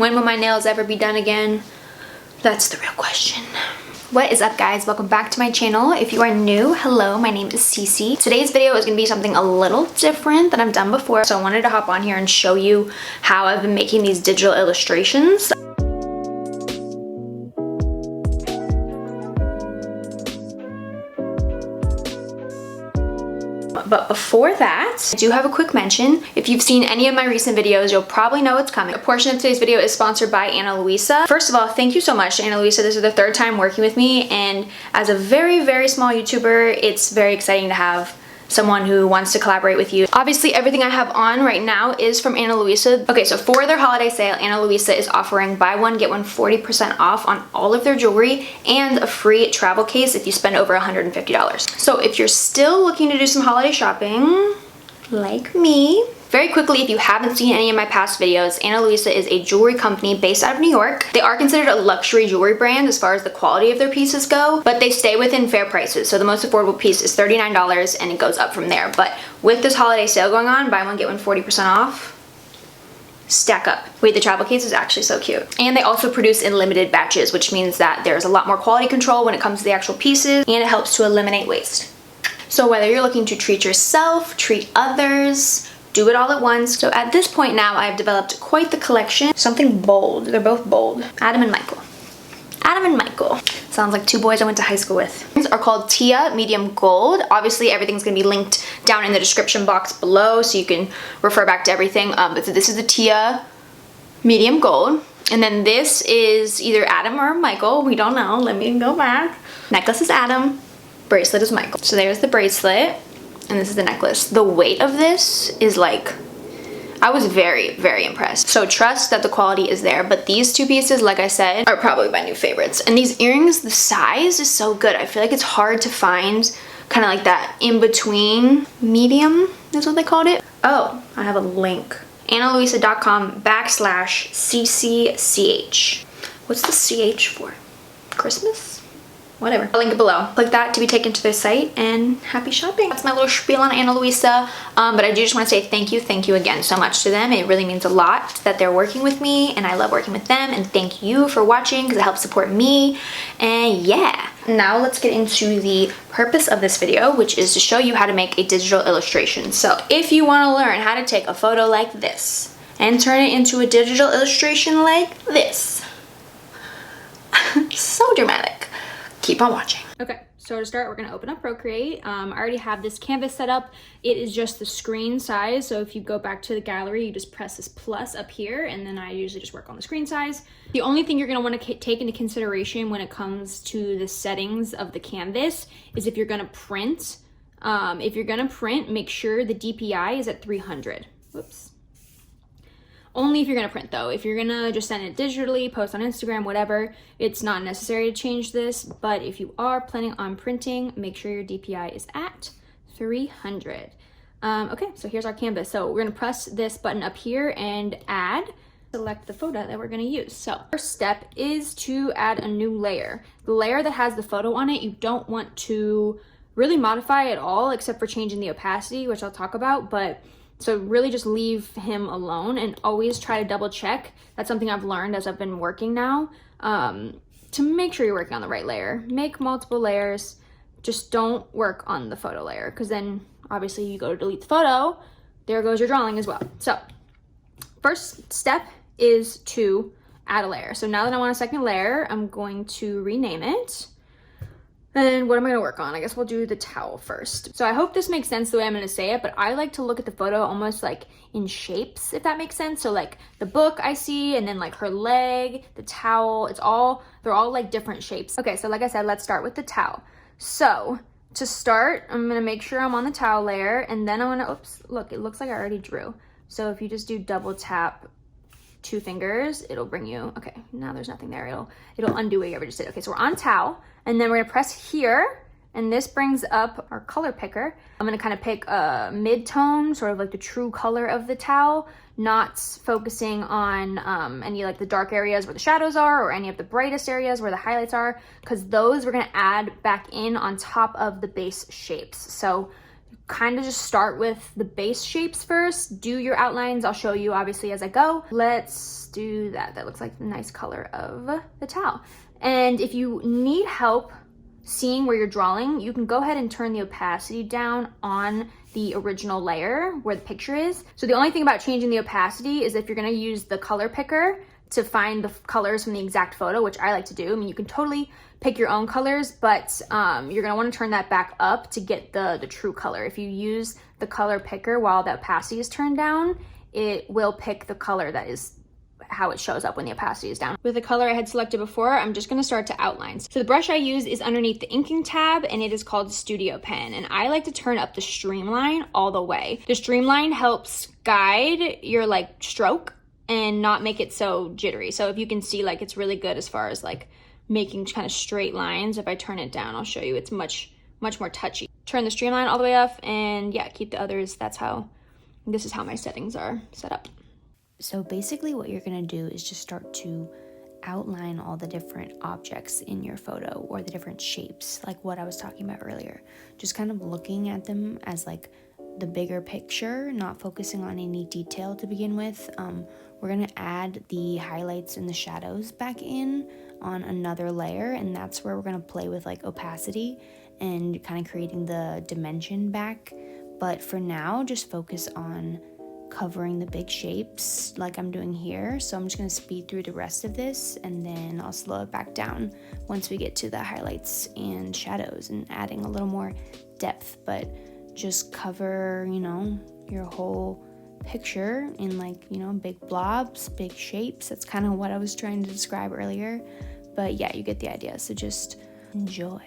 When will my nails ever be done again? That's the real question. What is up, guys? Welcome back to my channel. If you are new, hello, my name is Cece. Today's video is gonna be something a little different than I've done before. So I wanted to hop on here and show you how I've been making these digital illustrations. But before that, I do have a quick mention. If you've seen any of my recent videos, you'll probably know it's coming. A portion of today's video is sponsored by Luisa. First of all, thank you so much to Luisa. This is the third time working with me, and as a very, very small YouTuber, it's very exciting to have someone who wants to collaborate with you. Obviously, everything I have on right now is from Luisa. Okay, so for their holiday sale, Luisa is offering buy one, get one 40% off on all of their jewelry and a free travel case if you spend over $150. So if you're still looking to do some holiday shopping, like me, very quickly, if you haven't seen any of my past videos, Luisa is a jewelry company based out of New York. They are considered a luxury jewelry brand as far as the quality of their pieces go, but they stay within fair prices. So the most affordable piece is $39 and it goes up from there. But with this holiday sale going on, buy one, get one 40% off, stack up. Wait, the travel case is actually so cute. And they also produce in limited batches, which means that there's a lot more quality control when it comes to the actual pieces, and it helps to eliminate waste. So whether you're looking to treat yourself, treat others, do it all at once. So at this point now, I've developed quite the collection. Something bold. They're both bold. Adam and Michael. Adam and Michael. Sounds like two boys I went to high school with. These are called Tia Medium Gold. Obviously, everything's gonna be linked down in the description box below, so you can refer back to everything. But so this is the Tia Medium Gold. And then this is either Adam or Michael. We don't know. Let me go back. Necklace is Adam. Bracelet is Michael. So there's the bracelet. And this is the necklace. The weight of this is like, I was very, very impressed. So trust that the quality is there, but these two pieces, like I said, are probably my new favorites. And these earrings, the size is so good. I feel like it's hard to find kind of like that in-between medium, is what they called it. Oh, I have a link. analuisa.com/CCCH. What's the CH for? Christmas? Whatever. I'll link it below. Click that to be taken to their site, and happy shopping. That's my little spiel on Luisa. But I do just want to say thank you again so much to them. It really means a lot that they're working with me, and I love working with them, and thank you for watching because it helps support me. And yeah, now let's get into the purpose of this video, which is to show you how to make a digital illustration. So if you want to learn how to take a photo like this and turn it into a digital illustration like this, so dramatic, keep on watching. Okay, so to start, we're gonna open up Procreate. I already have this canvas set up. It is just the screen size. So if you go back to the gallery, you just press this plus up here, and then I usually just work on the screen size. The only thing you're gonna wanna take into consideration when it comes to the settings of the canvas is if you're gonna print. Make sure the DPI is at 300. Whoops. Only if you're gonna print though. If you're gonna just send it digitally, post on Instagram, whatever, it's not necessary to change this. But if you are planning on printing, make sure your DPI is at 300. Okay, so here's our canvas. So we're gonna press this button up here and add, select the photo that we're gonna use. So first step is to add a new layer. The layer that has the photo on it, you don't want to really modify at all except for changing the opacity, which I'll talk about, but so really just leave him alone and always try to double check. That's something I've learned as I've been working now, to make sure you're working on the right layer. Make multiple layers, just don't work on the photo layer, because then obviously you go to delete the photo, there goes your drawing as well. So first step is to add a layer. So now that I want a second layer, I'm going to rename it. And what am I gonna work on? I guess we'll do the towel first. So I hope this makes sense the way I'm gonna say it, but I like to look at the photo almost like in shapes, if that makes sense. So like the book I see, and then like her leg, the towel, they're all like different shapes. Okay, so like I said, let's start with the towel. So to start, I'm gonna make sure I'm on the towel layer, and then I'm gonna, oops, look, it looks like I already drew. So if you just do double tap 2 fingers, it'll bring you, okay, now there's nothing there. It'll undo what you ever just did. Okay, so we're on towel, and then we're gonna press here, and this brings up our color picker. I'm gonna kind of pick a mid-tone, sort of like the true color of the towel, not focusing on any like the dark areas where the shadows are, or any of the brightest areas where the highlights are, because those we're gonna add back in on top of the base shapes. So kind of just start with the base shapes first. Do your outlines. I'll show you obviously as I go. Let's do that. That looks like the nice color of the towel. And if you need help seeing where you're drawing, you can go ahead and turn the opacity down on the original layer where the picture is. So the only thing about changing the opacity is if you're gonna use the color picker to find the colors from the exact photo, which I like to do. I mean, you can totally pick your own colors, but you're gonna wanna turn that back up to get the true color. If you use the color picker while the opacity is turned down, it will pick the color that is how it shows up when the opacity is down. With the color I had selected before, I'm just gonna start to outline. So the brush I use is underneath the inking tab, and it is called Studio Pen. And I like to turn up the streamline all the way. The streamline helps guide your like stroke and not make it so jittery. So if you can see, like, it's really good as far as like making kind of straight lines. If I turn it down, I'll show you, it's much more touchy. Turn the streamline all the way up, and yeah, keep the others. This is how my settings are set up. So basically what you're gonna do is just start to outline all the different objects in your photo, or the different shapes, like what I was talking about earlier. Just kind of looking at them as like the bigger picture, not focusing on any detail to begin with. We're gonna add the highlights and the shadows back in on another layer, and that's where we're gonna play with like opacity and kind of creating the dimension back. But for now, just focus on covering the big shapes like I'm doing here. So I'm just gonna speed through the rest of this, and then I'll slow it back down once we get to the highlights and shadows and adding a little more depth. But just cover, you know, your whole picture in like, you know, big blobs, big shapes. That's kind of what I was trying to describe earlier. But yeah, you get the idea. So just enjoy.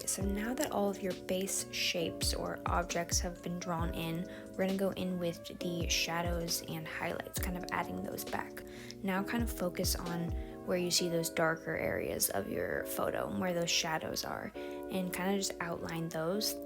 So now that all of your base shapes or objects have been drawn in, we're going to go in with the shadows and highlights, kind of adding those back. Now kind of focus on where you see those darker areas of your photo and where those shadows are, and kind of just outline those.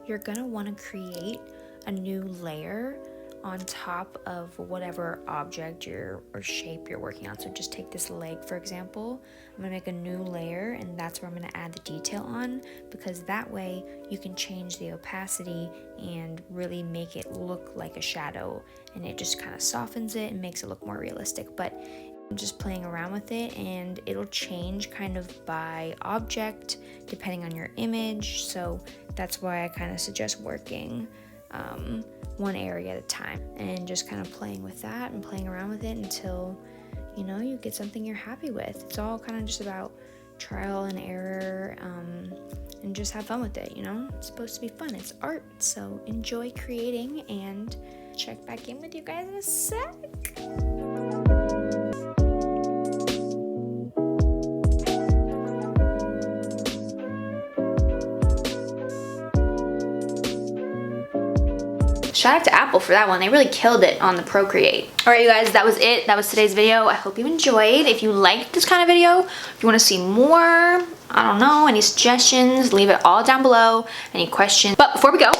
You're going to want to create a new layer on top of whatever object or shape you're working on. So just take this leg, for example. I'm gonna make a new layer, and that's where I'm gonna add the detail on, because that way you can change the opacity and really make it look like a shadow, and it just kind of softens it and makes it look more realistic. But I'm just playing around with it, and it'll change kind of by object depending on your image. So that's why I kind of suggest working one area at a time, and just kind of playing with that and playing around with it until, you know, you get something you're happy with. It's all kind of just about trial and error, and just have fun with it, you know? It's supposed to be fun. It's art, so enjoy creating, and check back in with you guys in a sec. Shout out to Apple for that one. They really killed it on the Procreate. All right, you guys, that was it. That was today's video. I hope you enjoyed. If you liked this kind of video, if you want to see more, I don't know, any suggestions, leave it all down below. Any questions. But before we go,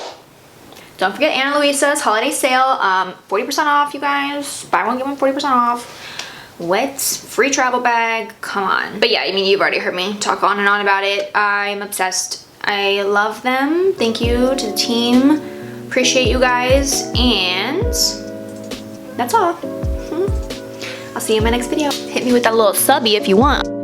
don't forget Ana Luisa's holiday sale. 40% off, you guys. Buy one, get one 40% off. What? Free travel bag. Come on. But yeah, I mean, you've already heard me talk on and on about it. I'm obsessed. I love them. Thank you to the team. Appreciate you guys, and that's all. I'll see you in my next video. Hit me with that little subby if you want.